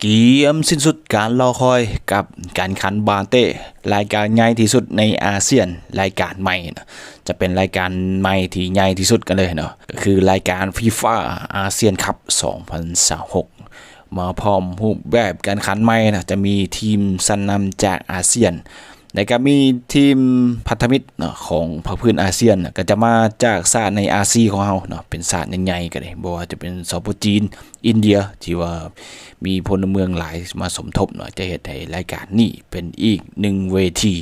เกมสิ้นสุดการรอคอยกับการขันบาเต้รายการใหญ่ที่สุดในอาเซียนรายการใหม่นะจะเป็นรายการใหม่ที่ใหญ่ที่สุดกันเลยเนาะก็คือรายการฟีฟ่าอาเซียนคัพ2026มาพร้อมรูปแบบการขันใหม่นะจะมีทีมชั้นนำจากอาเซียนแล้วก็มีทีมพันธมิตรเนาะของภาคพื้นอาเซียนก็จะมาจากชาติในอาเซียนของเราเนาะเป็นชาติใหญ่ๆก็ได้บ่ว่าจะเป็นสปปจีนอินเดียที่ว่ามีพลเมืองหลายมาสมทบเนาะจะเฮ็ดให้รายการนี้เป็นอีกหนึ่งเวที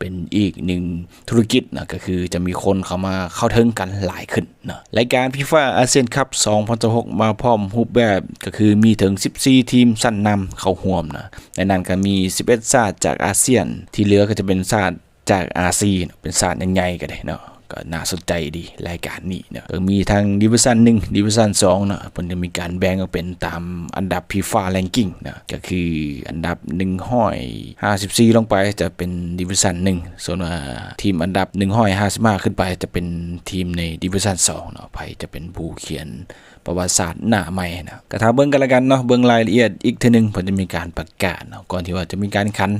เป็นอีกหนึ่งธุรกิจนะก็คือจะมีคนเข้ามาเข้าถึงกันหลายขึ้นเนาะรายการฟีฟ่าอาเซียนคัพ2026มาพร้อมรูปแบบก็คือมีถึง14ทีมชั้นนำเข้าร่วมนะในนั้นก็มี11ชาติจากอาเซียนที่เหลือก็จะเป็นชาติจากอาเซียนเป็นชาติใหญ่ๆก็ได้เนาะก็น่าสนใจดีรายการนี้เนาะมีทั้งดิวิชั่น1ดิวิชั่น2เนาะเพิ่นจะมีการแบ่งออกเป็นตามอันดับ FIFA Ranking นะก็คืออันดับ154ลงไปจะเป็นดิวิชั่น1ส่วนทีมอันดับ155ขึ้นไปจะเป็นทีมในดิวิชั่น2เนาะไผจะเป็นผู้เขียนประวัติศาสตร์หน้าใหม่นะก็ถ้าเบิ่งกันละกันเนาะเบิ่งรายละเอียดอีกทีนึงเพิ่นจะมีการประกาศเนาะก่อนที่ว่าจะมีการขัน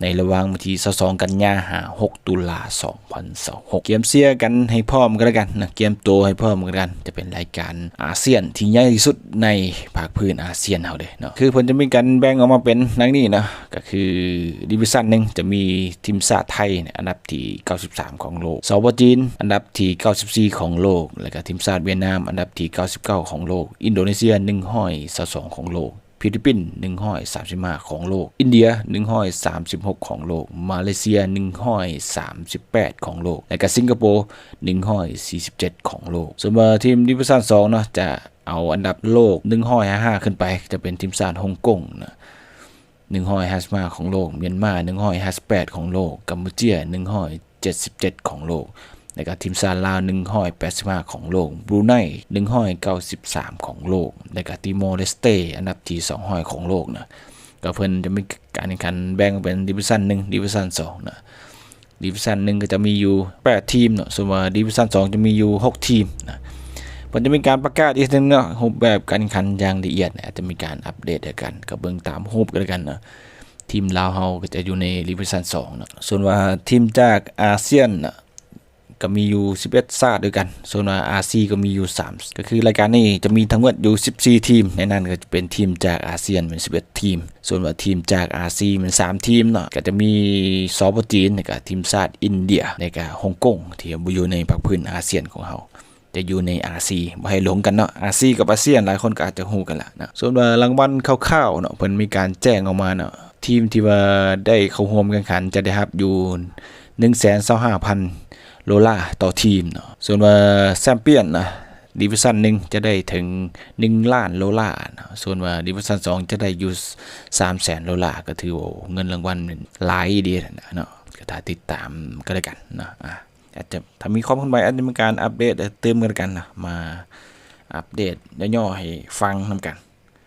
ในระหว่างวันที่22กันยายน6ตุลา2026เกมเสียกันให้พร้อมกันละกันนะเกมโตให้พร้อมกันละกันจะเป็นรายการอาเซียนที่ใหญ่ที่สุดในภาคพื้นอาเซียนเฮาเด้เนาะคือเพิ่นจะมีการแบ่งออกมาเป็นดังนี้นะก็คือดิวิชั่น1จะมีทีมชาติไทยอันดับที่93ของโลกสปปจีนอันดับที่94ของโลกแล้วก็ทีมชาติเวียดนามอันดับที่99ของโลกอินโดนีเซีย122ของโลกฟิลิปปินส์135ของโลกอินเดีย136ของโลกมาเลเซีย138ของโลกและก็สิงคโปร์147ของโลกส่วนทีมดิวิชั่น2เนาะจะเอาอันดับโลก155ขึ้นไปจะเป็นทีมชาติฮ่องกงนะ155ของโลกเมียนมา158ของโลกกัมพูชา177ของโลกแล้วก็ทีมชาติลาว185ของโลกบรูไน193ของโลกแล้วก็ติโมร์เลสเตอันดับที่200ของโลกนะก็เพิ่นจะมีการแข่งขันแบ่งเป็นดิวิชั่น1ดิวิชั่น2นะดิวิชั่น1ก็จะมีอยู่8ทีมเนาะส่วนว่าดิวิชั่น2จะมีอยู่6ทีมนะเพิ่นจะมีการประกาศอีกนึงเนาะรูปแบบการแข่งขันอย่างละเอียดนะจะมีการอัปเดตกันก็เบิ่งตามรูปกันนะทีมลาวเฮาก็จะอยู่ในดิวิชั่น2นะส่วนว่าทีมจากอาเซียนนะก็มีอยู่11ชาติด้วยกันส่วนว่าอาเซียนก็มีอยู่3ก็คือรายการนี้จะมีทั้งหมดอยู่14ทีมในนั้นก็จะเป็นทีมจากอาเซียนเป็น11ทีมส่วนว่าทีมจากอาเซียนเป็น3ทีมเนาะก็จะมีสปปจีนแล้วก็ทีมชาติอินเดียแล้วก็ฮ่องกงที่อยู่ในภาคพื้นอาเซียนของเฮาจะอยู่ในอาเซียนบ่ให้หลงกันเนาะอาเซียนกับอาเซียนหลายคนก็อาจจะฮู้กันละนะส่วนว่ารางวัลคร่าวๆเนาะเพิ่นมีการแจ้งออกมาเนาะทีมที่ว่าได้เข้าร่วมแข่งขันจะได้รับอยู่125,000 โลลาต่อทีมเนาะส่วนว่าแชมเปี้ยนนะดิวิชั่น1จะได้ถึง1ล้านโลลานะส่วนว่าดิวิชั่น2จะได้อยู่300,000 โลลาก็ถือว่าเงินรางวัลหลายดีเนาะก็ถ้าติดตามก็แล้วกันนะอาจจะถ้ามีความเคลื่อนไหวอาจจะมีการอัปเดตเติมกันนะมาอัปเดตย่อๆให้ฟังนำกัน